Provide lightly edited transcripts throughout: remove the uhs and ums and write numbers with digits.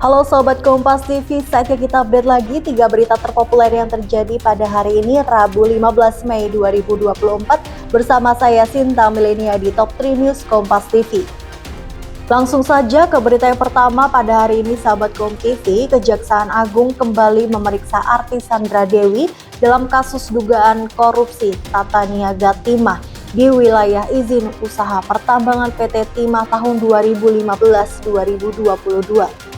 Halo Sobat Kompas TV, saatnya kita update lagi 3 berita terpopuler yang terjadi pada hari ini Rabu 15 Mei 2024 bersama saya Sinta Milenia di Top 3 News Kompas TV. Langsung saja ke berita yang pertama pada hari ini Sahabat Kompas TV, Kejaksaan Agung kembali memeriksa artis Sandra Dewi dalam kasus dugaan korupsi tata niaga timah di wilayah izin usaha pertambangan PT Timah tahun 2015-2022.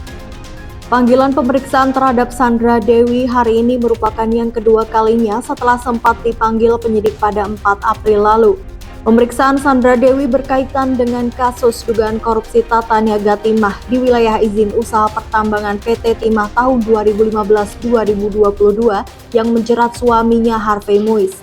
Panggilan pemeriksaan terhadap Sandra Dewi hari ini merupakan yang kedua kalinya setelah sempat dipanggil penyidik pada 4 April lalu. Pemeriksaan Sandra Dewi berkaitan dengan kasus dugaan korupsi tata niaga timah di wilayah izin usaha pertambangan PT Timah tahun 2015-2022 yang menjerat suaminya Harvey Muiz.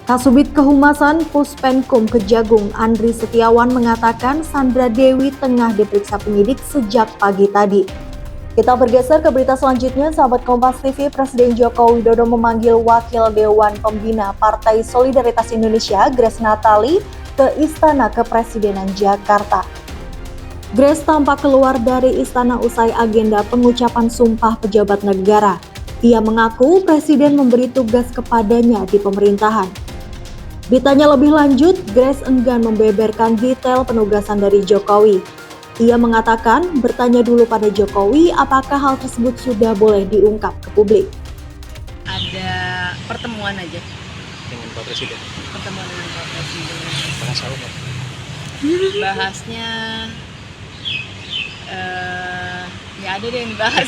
Kasubit Kehumasan Puspenkum Kejagung Andri Setiawan mengatakan Sandra Dewi tengah diperiksa penyidik sejak pagi tadi. Kita bergeser ke berita selanjutnya, Sahabat Kompas TV, Presiden Joko Widodo memanggil Wakil Dewan Pembina Partai Solidaritas Indonesia, Grace Natali, ke Istana Kepresidenan Jakarta. Grace tampak keluar dari istana usai agenda pengucapan sumpah pejabat negara. Ia mengaku Presiden memberi tugas kepadanya di pemerintahan. Ditanya lebih lanjut, Grace enggan membeberkan detail penugasan dari Jokowi. Ia mengatakan bertanya dulu pada Jokowi apakah hal tersebut sudah boleh diungkap ke publik. Ada pertemuan aja dengan Pak Presiden. Pertemuan dengan Pak Presiden. Bahas apa? Bahasnya ya ada deh yang dibahas.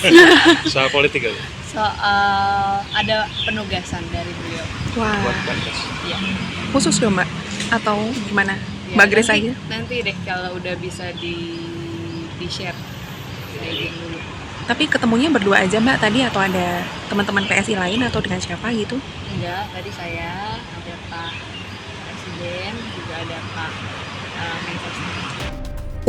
Soal politik aja. Soal ada penugasan dari beliau. Wah, Ya. khusus ya Mbak? Atau gimana? Ya, Mbak Grace aja? Nanti deh kalau udah bisa di-share. Saya izin dulu. Tapi ketemunya berdua aja Mbak tadi atau ada teman-teman PSI lain atau dengan siapa gitu? Enggak, tadi saya ada Pak Presiden, juga ada Pak Mensesnek.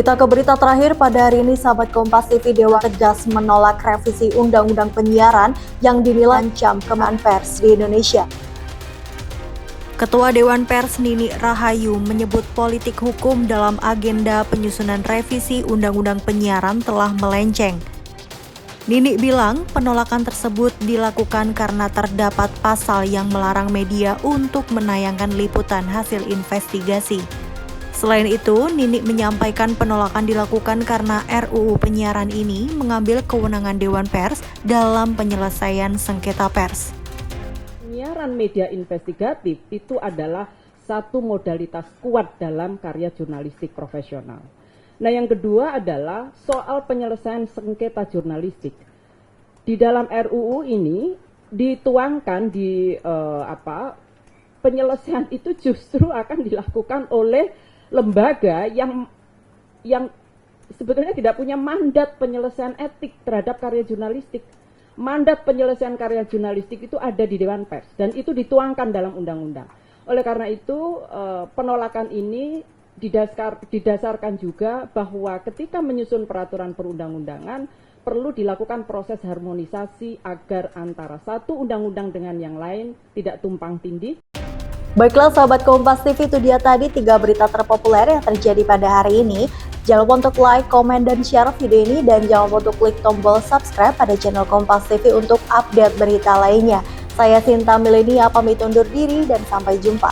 Kita ke berita terakhir pada hari ini, Sahabat Kompas TV, Dewan tegas menolak revisi Undang-Undang Penyiaran yang dinilai ancam keamanan pers di Indonesia. Ketua Dewan Pers Nini Rahayu menyebut politik hukum dalam agenda penyusunan revisi Undang-Undang Penyiaran telah melenceng. Nini bilang penolakan tersebut dilakukan karena terdapat pasal yang melarang media untuk menayangkan liputan hasil investigasi. Selain itu, Nini menyampaikan penolakan dilakukan karena RUU Penyiaran ini mengambil kewenangan Dewan Pers dalam penyelesaian sengketa pers. Penyiaran media investigatif itu adalah satu modalitas kuat dalam karya jurnalistik profesional. Nah, yang kedua adalah soal penyelesaian sengketa jurnalistik. Di dalam RUU ini dituangkan penyelesaian itu justru akan dilakukan oleh lembaga yang sebetulnya tidak punya mandat penyelesaian etik terhadap karya jurnalistik. Mandat penyelesaian karya jurnalistik itu ada di Dewan Pers dan itu dituangkan dalam undang-undang. Oleh karena itu penolakan ini didasarkan juga bahwa ketika menyusun peraturan perundang-undangan perlu dilakukan proses harmonisasi agar antara satu undang-undang dengan yang lain tidak tumpang tindih. Baiklah Sahabat Kompas TV, itu dia tadi 3 berita terpopuler yang terjadi pada hari ini. Jangan lupa untuk like, komen, dan share video ini, dan jangan lupa untuk klik tombol subscribe pada channel Kompas TV untuk update berita lainnya. Saya Sinta Milenia pamit undur diri dan sampai jumpa.